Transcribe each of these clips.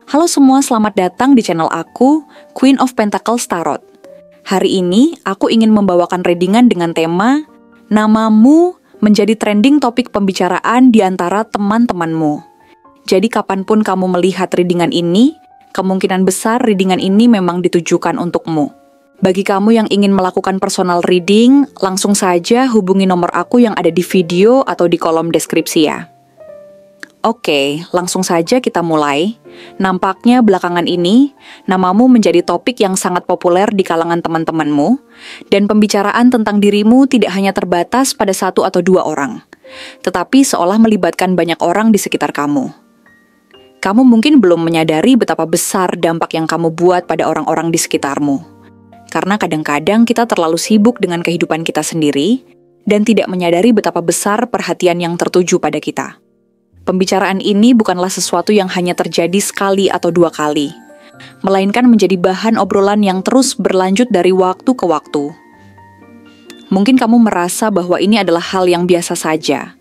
Halo semua, selamat datang di channel aku, Queen of Pentacles Tarot. Hari ini, aku ingin membawakan readingan dengan tema Namamu menjadi trending topik pembicaraan di antara teman-temanmu. Jadi kapanpun kamu melihat readingan ini, kemungkinan besar readingan ini memang ditujukan untukmu. Bagi kamu yang ingin melakukan personal reading, langsung saja hubungi nomor aku yang ada di video atau di kolom deskripsi ya. Oke, langsung saja kita mulai. Nampaknya belakangan ini, namamu menjadi topik yang sangat populer di kalangan teman-temanmu, dan pembicaraan tentang dirimu tidak hanya terbatas pada 1 atau 2 orang, tetapi seolah melibatkan banyak orang di sekitar kamu. Kamu mungkin belum menyadari betapa besar dampak yang kamu buat pada orang-orang di sekitarmu. Karena kadang-kadang kita terlalu sibuk dengan kehidupan kita sendiri, dan tidak menyadari betapa besar perhatian yang tertuju pada kita. Pembicaraan ini bukanlah sesuatu yang hanya terjadi sekali atau 2 kali, melainkan menjadi bahan obrolan yang terus berlanjut dari waktu ke waktu. Mungkin kamu merasa bahwa ini adalah hal yang biasa saja,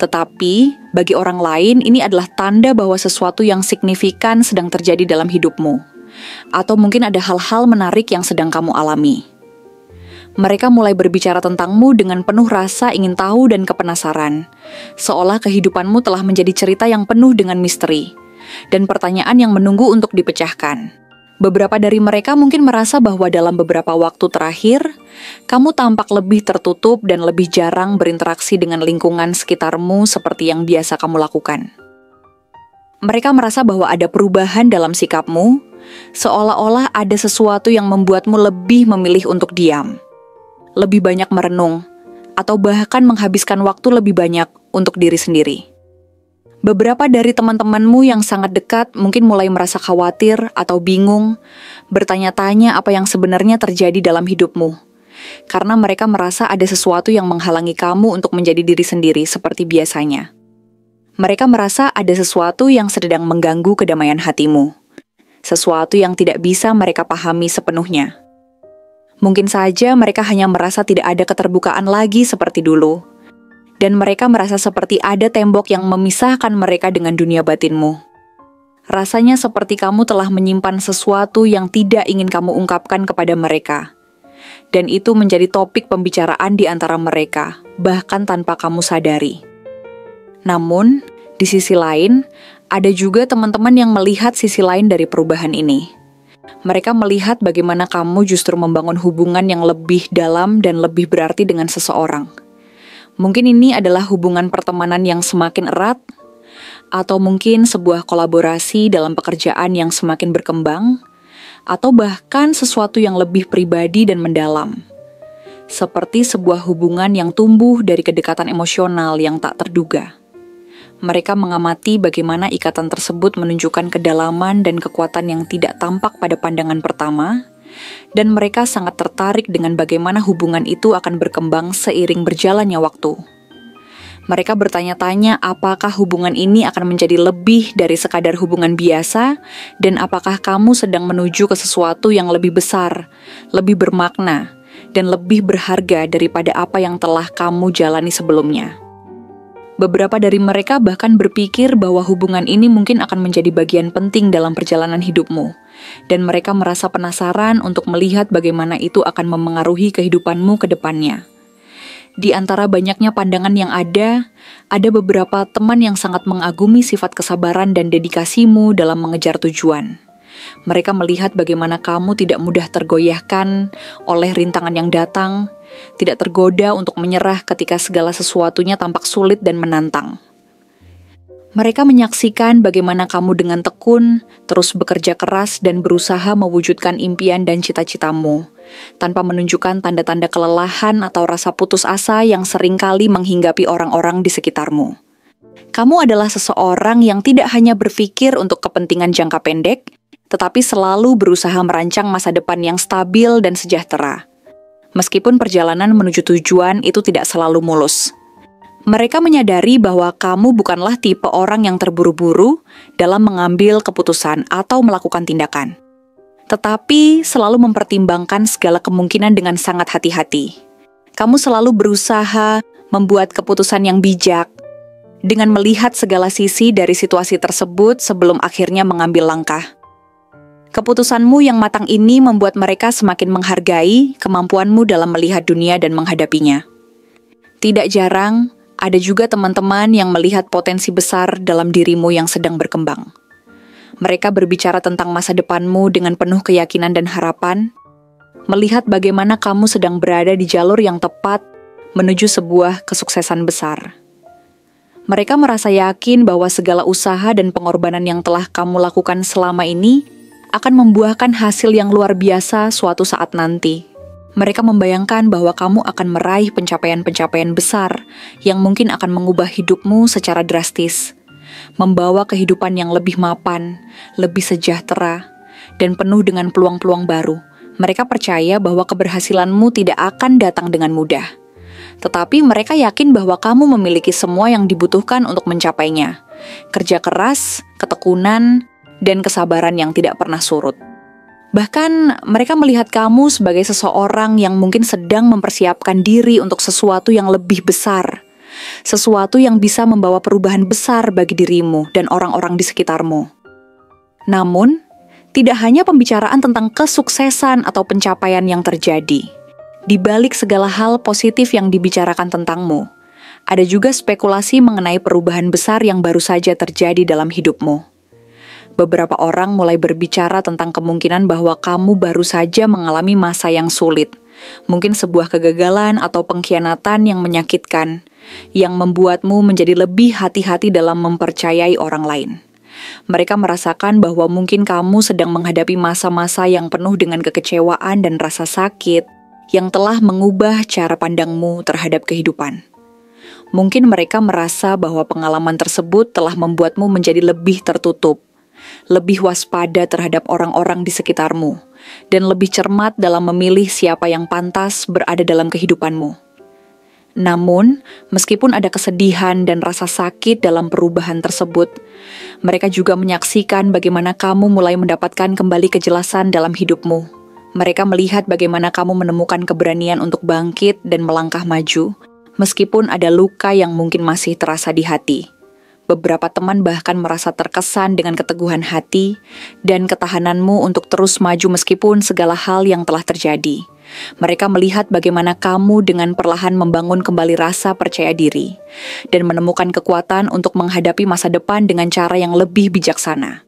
tetapi bagi orang lain ini adalah tanda bahwa sesuatu yang signifikan sedang terjadi dalam hidupmu, atau mungkin ada hal-hal menarik yang sedang kamu alami. Mereka mulai berbicara tentangmu dengan penuh rasa ingin tahu dan kepenasaran, seolah kehidupanmu telah menjadi cerita yang penuh dengan misteri, dan pertanyaan yang menunggu untuk dipecahkan. Beberapa dari mereka mungkin merasa bahwa dalam beberapa waktu terakhir, kamu tampak lebih tertutup dan lebih jarang berinteraksi dengan lingkungan sekitarmu seperti yang biasa kamu lakukan. Mereka merasa bahwa ada perubahan dalam sikapmu, seolah-olah ada sesuatu yang membuatmu lebih memilih untuk diam, lebih banyak merenung, atau bahkan menghabiskan waktu lebih banyak untuk diri sendiri. Beberapa dari teman-temanmu yang sangat dekat mungkin mulai merasa khawatir atau bingung, bertanya-tanya apa yang sebenarnya terjadi dalam hidupmu, karena mereka merasa ada sesuatu yang menghalangi kamu untuk menjadi diri sendiri seperti biasanya. Mereka merasa ada sesuatu yang sedang mengganggu kedamaian hatimu, sesuatu yang tidak bisa mereka pahami sepenuhnya. Mungkin saja mereka hanya merasa tidak ada keterbukaan lagi seperti dulu, dan mereka merasa seperti ada tembok yang memisahkan mereka dengan dunia batinmu. Rasanya seperti kamu telah menyimpan sesuatu yang tidak ingin kamu ungkapkan kepada mereka, dan itu menjadi topik pembicaraan di antara mereka, bahkan tanpa kamu sadari. Namun, di sisi lain, ada juga teman-teman yang melihat sisi lain dari perubahan ini. Mereka melihat bagaimana kamu justru membangun hubungan yang lebih dalam dan lebih berarti dengan seseorang. Mungkin ini adalah hubungan pertemanan yang semakin erat, atau mungkin sebuah kolaborasi dalam pekerjaan yang semakin berkembang, atau bahkan sesuatu yang lebih pribadi dan mendalam. Seperti sebuah hubungan yang tumbuh dari kedekatan emosional yang tak terduga. Mereka mengamati bagaimana ikatan tersebut menunjukkan kedalaman dan kekuatan yang tidak tampak pada pandangan pertama, dan mereka sangat tertarik dengan bagaimana hubungan itu akan berkembang seiring berjalannya waktu. Mereka bertanya-tanya apakah hubungan ini akan menjadi lebih dari sekadar hubungan biasa, dan apakah kamu sedang menuju ke sesuatu yang lebih besar, lebih bermakna, dan lebih berharga daripada apa yang telah kamu jalani sebelumnya. Beberapa dari mereka bahkan berpikir bahwa hubungan ini mungkin akan menjadi bagian penting dalam perjalanan hidupmu, dan mereka merasa penasaran untuk melihat bagaimana itu akan memengaruhi kehidupanmu ke depannya. Di antara banyaknya pandangan yang ada beberapa teman yang sangat mengagumi sifat kesabaran dan dedikasimu dalam mengejar tujuan. Mereka melihat bagaimana kamu tidak mudah tergoyahkan oleh rintangan yang datang, tidak tergoda untuk menyerah ketika segala sesuatunya tampak sulit dan menantang. Mereka menyaksikan bagaimana kamu dengan tekun, terus bekerja keras dan berusaha mewujudkan impian dan cita-citamu, tanpa menunjukkan tanda-tanda kelelahan atau rasa putus asa yang seringkali menghinggapi orang-orang di sekitarmu. Kamu adalah seseorang yang tidak hanya berpikir untuk kepentingan jangka pendek, tetapi selalu berusaha merancang masa depan yang stabil dan sejahtera. Meskipun perjalanan menuju tujuan itu tidak selalu mulus. Mereka menyadari bahwa kamu bukanlah tipe orang yang terburu-buru dalam mengambil keputusan atau melakukan tindakan, tetapi selalu mempertimbangkan segala kemungkinan dengan sangat hati-hati. Kamu selalu berusaha membuat keputusan yang bijak, dengan melihat segala sisi dari situasi tersebut sebelum akhirnya mengambil langkah. Keputusanmu yang matang ini membuat mereka semakin menghargai kemampuanmu dalam melihat dunia dan menghadapinya. Tidak jarang, ada juga teman-teman yang melihat potensi besar dalam dirimu yang sedang berkembang. Mereka berbicara tentang masa depanmu dengan penuh keyakinan dan harapan, melihat bagaimana kamu sedang berada di jalur yang tepat menuju sebuah kesuksesan besar. Mereka merasa yakin bahwa segala usaha dan pengorbanan yang telah kamu lakukan selama ini akan membuahkan hasil yang luar biasa suatu saat nanti. Mereka membayangkan bahwa kamu akan meraih pencapaian-pencapaian besar yang mungkin akan mengubah hidupmu secara drastis, membawa kehidupan yang lebih mapan, lebih sejahtera, dan penuh dengan peluang-peluang baru. Mereka percaya bahwa keberhasilanmu tidak akan datang dengan mudah. Tetapi mereka yakin bahwa kamu memiliki semua yang dibutuhkan untuk mencapainya. Kerja keras, ketekunan, dan kesabaran yang tidak pernah surut. Bahkan mereka melihat kamu sebagai seseorang yang mungkin sedang mempersiapkan diri untuk sesuatu yang lebih besar. Sesuatu yang bisa membawa perubahan besar bagi dirimu dan orang-orang di sekitarmu. Namun, tidak hanya pembicaraan tentang kesuksesan atau pencapaian yang terjadi. Di balik segala hal positif yang dibicarakan tentangmu, ada juga spekulasi mengenai perubahan besar yang baru saja terjadi dalam hidupmu. Beberapa orang mulai berbicara tentang kemungkinan bahwa kamu baru saja mengalami masa yang sulit, mungkin sebuah kegagalan atau pengkhianatan yang menyakitkan, yang membuatmu menjadi lebih hati-hati dalam mempercayai orang lain. Mereka merasakan bahwa mungkin kamu sedang menghadapi masa-masa yang penuh dengan kekecewaan dan rasa sakit, yang telah mengubah cara pandangmu terhadap kehidupan. Mungkin mereka merasa bahwa pengalaman tersebut telah membuatmu menjadi lebih tertutup, lebih waspada terhadap orang-orang di sekitarmu, dan lebih cermat dalam memilih siapa yang pantas berada dalam kehidupanmu. Namun, meskipun ada kesedihan dan rasa sakit dalam perubahan tersebut, mereka juga menyaksikan bagaimana kamu mulai mendapatkan kembali kejelasan dalam hidupmu. Mereka melihat bagaimana kamu menemukan keberanian untuk bangkit dan melangkah maju, meskipun ada luka yang mungkin masih terasa di hati. Beberapa teman bahkan merasa terkesan dengan keteguhan hati dan ketahananmu untuk terus maju meskipun segala hal yang telah terjadi. Mereka melihat bagaimana kamu dengan perlahan membangun kembali rasa percaya diri dan menemukan kekuatan untuk menghadapi masa depan dengan cara yang lebih bijaksana.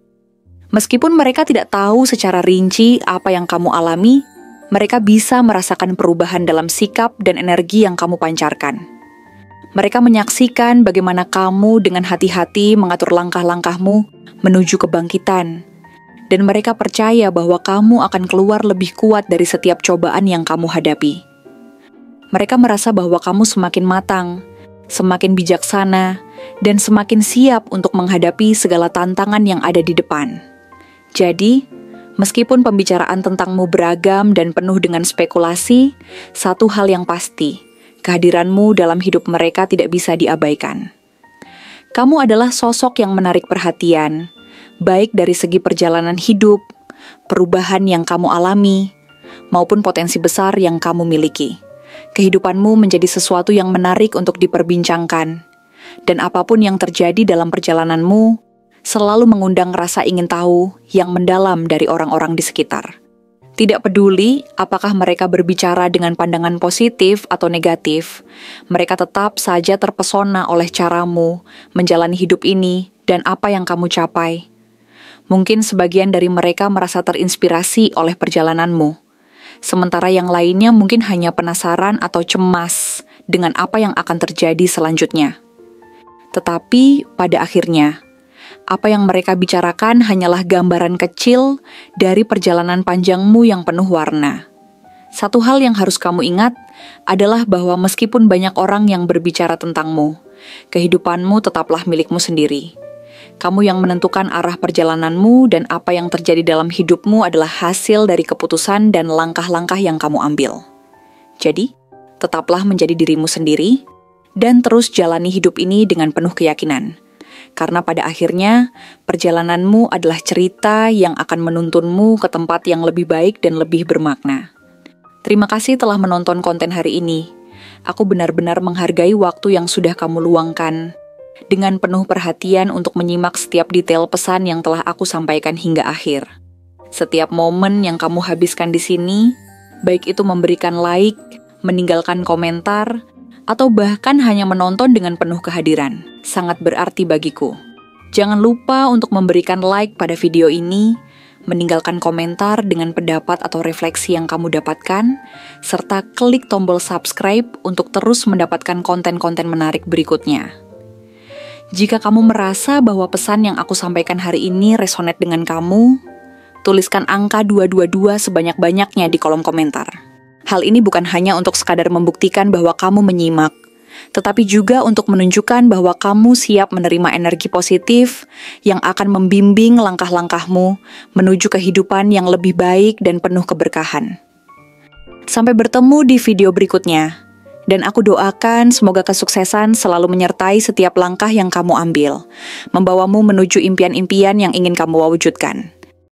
Meskipun mereka tidak tahu secara rinci apa yang kamu alami, mereka bisa merasakan perubahan dalam sikap dan energi yang kamu pancarkan. Mereka menyaksikan bagaimana kamu dengan hati-hati mengatur langkah-langkahmu menuju kebangkitan. Dan mereka percaya bahwa kamu akan keluar lebih kuat dari setiap cobaan yang kamu hadapi. Mereka merasa bahwa kamu semakin matang, semakin bijaksana, dan semakin siap untuk menghadapi segala tantangan yang ada di depan. Jadi, meskipun pembicaraan tentangmu beragam dan penuh dengan spekulasi, satu hal yang pasti, kehadiranmu dalam hidup mereka tidak bisa diabaikan. Kamu adalah sosok yang menarik perhatian, baik dari segi perjalanan hidup, perubahan yang kamu alami, maupun potensi besar yang kamu miliki. Kehidupanmu menjadi sesuatu yang menarik untuk diperbincangkan, dan apapun yang terjadi dalam perjalananmu selalu mengundang rasa ingin tahu yang mendalam dari orang-orang di sekitar. Tidak peduli apakah mereka berbicara dengan pandangan positif atau negatif, mereka tetap saja terpesona oleh caramu menjalani hidup ini dan apa yang kamu capai. Mungkin sebagian dari mereka merasa terinspirasi oleh perjalananmu, sementara yang lainnya mungkin hanya penasaran atau cemas dengan apa yang akan terjadi selanjutnya. Tetapi pada akhirnya, apa yang mereka bicarakan hanyalah gambaran kecil dari perjalanan panjangmu yang penuh warna. Satu hal yang harus kamu ingat adalah bahwa meskipun banyak orang yang berbicara tentangmu, kehidupanmu tetaplah milikmu sendiri. Kamu yang menentukan arah perjalananmu dan apa yang terjadi dalam hidupmu adalah hasil dari keputusan dan langkah-langkah yang kamu ambil. Jadi, tetaplah menjadi dirimu sendiri dan terus jalani hidup ini dengan penuh keyakinan. Karena pada akhirnya, perjalananmu adalah cerita yang akan menuntunmu ke tempat yang lebih baik dan lebih bermakna. Terima kasih telah menonton konten hari ini. Aku benar-benar menghargai waktu yang sudah kamu luangkan. dengan penuh perhatian untuk menyimak setiap detail pesan yang telah aku sampaikan hingga akhir. Setiap momen yang kamu habiskan di sini, baik itu memberikan like, meninggalkan komentar, atau bahkan hanya menonton dengan penuh kehadiran, sangat berarti bagiku. Jangan lupa untuk memberikan like pada video ini, meninggalkan komentar dengan pendapat atau refleksi yang kamu dapatkan, serta klik tombol subscribe untuk terus mendapatkan konten-konten menarik berikutnya. Jika kamu merasa bahwa pesan yang aku sampaikan hari ini resonate dengan kamu, tuliskan angka 222 sebanyak-banyaknya di kolom komentar. Hal ini bukan hanya untuk sekadar membuktikan bahwa kamu menyimak, tetapi juga untuk menunjukkan bahwa kamu siap menerima energi positif yang akan membimbing langkah-langkahmu menuju kehidupan yang lebih baik dan penuh keberkahan. Sampai bertemu di video berikutnya. Dan aku doakan semoga kesuksesan selalu menyertai setiap langkah yang kamu ambil, membawamu menuju impian-impian yang ingin kamu wujudkan.